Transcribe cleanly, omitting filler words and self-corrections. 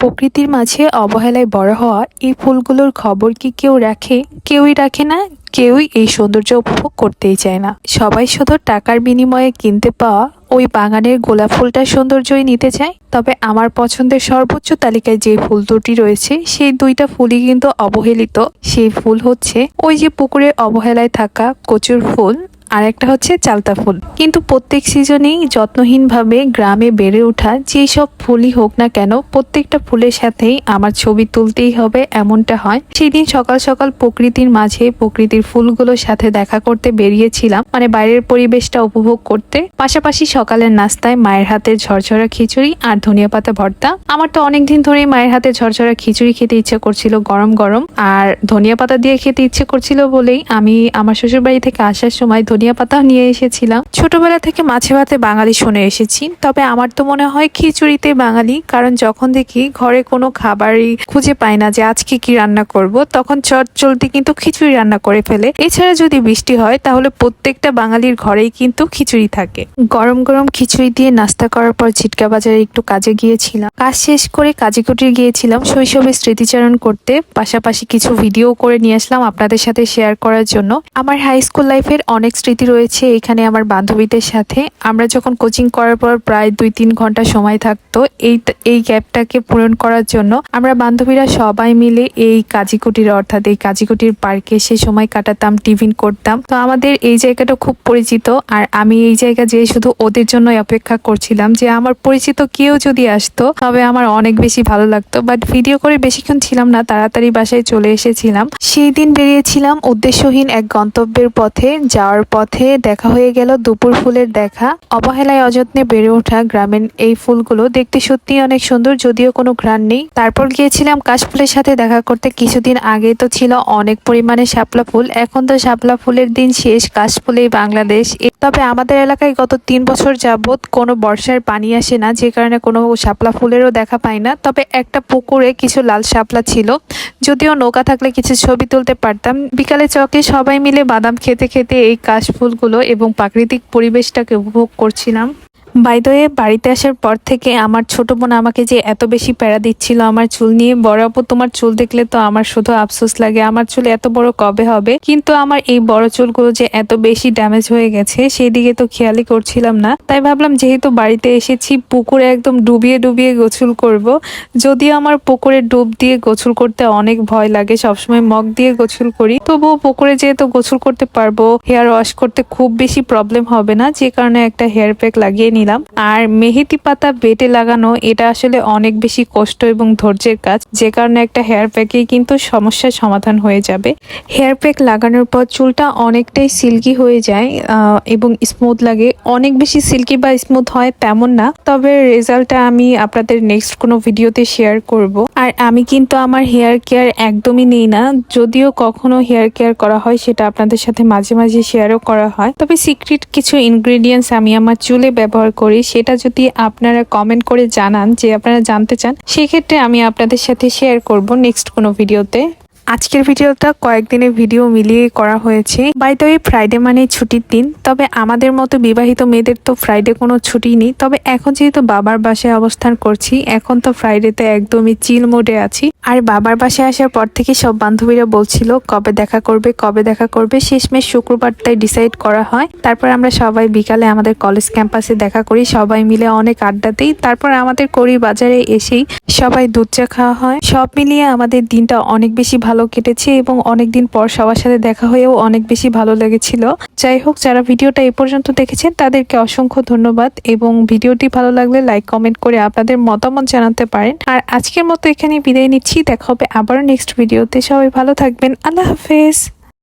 প্রকৃতির মাঝে অবহেলায় বড় হওয়া এই ফুলগুলোর খবর কি কেউ রাখে? কেউই রাখে না। কেউই এই সৌন্দর্য উপভোগ করতেই চায় না। সবাই শুধু টাকার বিনিময়ে কিনতে পাওয়া ওই বাগানের গোলাপ ফুলটার সৌন্দর্যই নিতে চায়। তবে আমার পছন্দের সর্বোচ্চ তালিকায় যে ফুল দুটি রয়েছে সেই দুইটা ফুলই কিন্তু অবহেলিত। সেই ফুল হচ্ছে ওই যে পুকুরে অবহেলায় থাকা কচুর ফুল, আর একটা হচ্ছে চালতা ফুল। কিন্তু প্রত্যেক সিজনেই যত্নহীনভাবে গ্রামে বেড়ে ওঠা যেই সব ফুলই হোক না কেন, প্রত্যেকটা ফুলের সাথেই আমার ছবি তুলতেই হবে এমনটা হয়। সেই দিন সকাল সকাল প্রকৃতির মাঝে প্রকৃতির ফুলগুলোর সাথে দেখা করতে বেরিয়েছিলাম, মানে বাইরের পরিবেশটা উপভোগ করতে। পাশাপাশি সকালের নাস্তায় মায়ের হাতের ঝরঝরা খিচুড়ি আর ধনিয়া পাতা ভর্তা। আমার তো অনেকদিন ধরেই মায়ের হাতে ঝরঝরা খিচুড়ি খেতে ইচ্ছে করছিল গরম গরম, আর ধনিয়া পাতা দিয়ে খেতে ইচ্ছে করছিল বলেই আমি আমার শ্বশুর বাড়ি থেকে আসার সময় ধনিয়া পাতা নিয়ে এসেছিলাম। ছোটবেলা থেকে মাছে ভাতে বাঙালি শুনে এসেছি, তবে আমার তো মনে হয় খিচুড়িতে বাঙালি, কারণ যখন দেখি ঘরে কোনো খাবারই খুঁজে পাই না যে আজকে কি রান্না করব, তখন চট জলদি কিন্তু খিচুড়ি রান্না করে ফেলে। এছাড়া যদি বৃষ্টি হয় তাহলে প্রত্যেকটা বাঙালির ঘরেই কিন্তু খিচুড়ি থাকে। গরম গরম খিচুড়ি দিয়ে নাস্তা করার পর ছিটকা বাজারে একটু কাজে গিয়েছিলাম। কাজ শেষ করে কাজীকুটির গিয়েছিলাম শৈশবের স্মৃতিচারণ করতে, পাশাপাশি কিছু ভিডিও করে নিয়ে আসলাম আপনাদের সাথে শেয়ার করার জন্য। আমার হাই স্কুল লাইফের অনেক স্মৃতি রয়েছে এখানে আমার বান্ধবীদের সাথে। আমরা যখন কোচিং করার পর প্রায় 2-3 ঘন্টা সময় থাকতো, এই গ্যাপটাকে পূরণ করার জন্য আমরা বান্ধবীরা সবাই মিলে এই কাজীকুটির অর্থাৎ এই কাজীকুটির পার্কে সে সময় কাটাতাম, টিফিন করতাম। তো আমাদের এই জায়গাটা খুব পরিচিত, আর আমি এই জায়গা যেয়ে শুধু ওদের জন্য অপেক্ষা করছিলাম যে আমার পরিচিত কেউ যদি আসতো তবে আমার অনেক বেশি ভালো লাগতো। বাট ভিডিও করে বেশিক্ষণ ছিলাম না, তাড়াতাড়ি বাসায় চলে এসেছিলাম। সেই দিন বেরিয়েছিলাম উদ্দেশ্যহীন এক গন্তব্যের পথে। যাওয়ার পথে দেখা হয়ে গেল দুপুর ফুলের দেখা। অবহেলায় অযত্নে বেড়ে ওঠা গ্রামের এই ফুলগুলো দেখতে সত্যি অনেক সুন্দর, যদিও কোনো ঘ্রাণ নেই। তারপর গিয়েছিলাম কাশফুলের সাথে দেখা করতে। কিছুদিন আগে তো ছিল অনেক পরিমাণে শাপলা ফুল, এখন তো শাপলা ফুলের দিন শেষ, কাশফুলেই বাংলাদেশ। তবে আমাদের এলাকায় গত 3 বছর যাবৎ কোনো বর্ষার পানি আসে না, যে কারণে কোনো শাপলা ফুলেরও দেখা পাই না। তবে একটা পুকুরে কিছু লাল শাপলা ছিল, যদিও নৌকা থাকলে কিছু ছবি তুলতে পারতাম। বিকালে চকে সবাই মিলে বাদাম খেতে খেতে এই কাশফুলগুলো এবং প্রাকৃতিক পরিবেশটাকে উপভোগ করছিলাম। বাই দ্য ওয়ে, বাড়িতে আসার পর থেকে আমার ছোট বোন আমাকে যে এত বেশি প্যারা দিচ্ছিল আমার চুল নিয়ে। বড় আপু, তোমার চুল দেখলে তো আমার শুধু আফসোস লাগে, আমার চুল এত বড় কবে হবে। কিন্তু আমার এই বড় চুলগুলো যে এত বেশি ড্যামেজ হয়ে গেছে সেই দিকে তো খেয়ালই করছিলাম না। তাই ভাবলাম যেহেতু বাড়িতে এসেছি পুকুরে একদম ডুবিয়ে ডুবিয়ে গোসল করব। যদিও আমার পুকুরে ডুব দিয়ে গোসল করতে অনেক ভয় লাগে, সবসময় মগ দিয়ে গোসল করি, তবুও পুকুরে যেহেতু গোসল করতে পারবো, হেয়ার ওয়াশ করতে খুব বেশি প্রবলেম হবে না, যে কারণে একটা হেয়ার প্যাক লাগিয়ে নিলাম। আর মেহেদি পাতা বেটে লাগানো এটা আসলে অনেক বেশি কষ্ট এবং ধৈর্যের কাজ, যে কারণে একটা হেয়ার প্যাকেই কিন্তু সমস্যার সমাধান হয়ে যাবে। হেয়ার প্যাক লাগানোর পর চুলটা অনেকটাই সিল্কি হয়ে যায় এবং স্মুথ লাগে। অনেক বেশি সিল্কি বা স্মুথ হয় তেমন না, তবে রেজাল্টটা আমি আপনাদের নেক্সট কোনো ভিডিওতে শেয়ার করব। আর আমি কিন্তু আমার হেয়ার কেয়ার একদমই নেই না, যদিও কখনো হেয়ার কেয়ার করা হয় সেটা আপনাদের সাথে মাঝে মাঝে শেয়ারও করা হয়। তবে সিক্রেট কিছু ইনগ্রেডিয়েন্টস আমি আমার চুলে ব্যবহার করি, সেটা যদি আপনারা কমেন্ট করে জানান যে আপনারা জানতে চান, সেক্ষেত্রে আমি আপনাদের সাথে শেয়ার করব নেক্সট কোনো ভিডিওতে। আজকের ভিডিওটা কয়েকদিনের ভিডিও মিলিয়ে করা হয়েছে। বাই দ্য ওয়ে, ফ্রাইডে মানে ছুটির দিন, তবে আমাদের মতো বিবাহিত মেয়েদের তো ফ্রাইডে কোনো ছুটি নেই। তবে এখন যেহেতু বাবার বাসায় অবস্থান করছি, এখন তো ফ্রাইডেতে একদমই চিল মোডে আছি। আর বাবার বাসায় আসার পর থেকে সব বান্ধবীরা বলছিল কবে দেখা করবে কবে দেখা করবে, শেষমেশ শুক্রবারটাই ডিসাইড করা হয়। তারপর আমরা সবাই বিকালে আমাদের কলেজ ক্যাম্পাসে দেখা করি, সবাই মিলে অনেক আড্ডা দিই। তারপর আমাদের কড়ি বাজারে এসেই সবাই দুধ চা খাওয়া হয়। সব মিলিয়ে আমাদের দিনটা অনেক বেশি ভালো কেটেছে এবং অনেকদিন পর সবার সাথে দেখা হয়েও অনেক বেশি ভালো লেগেছিল। যাই হোক, যারা ভিডিওটা এই পর্যন্ত দেখেছেন তাদেরকে অসংখ্য ধন্যবাদ, এবং ভিডিওটি ভালো লাগলে লাইক কমেন্ট করে আপনাদের মতামত জানাতে পারেন। আর আজকের মতো এখানে বিদায় নিচ্ছি, দেখা হবে আবারও নেক্সট ভিডিওতে। সবাই ভালো থাকবেন, আল্লাহ হাফেজ।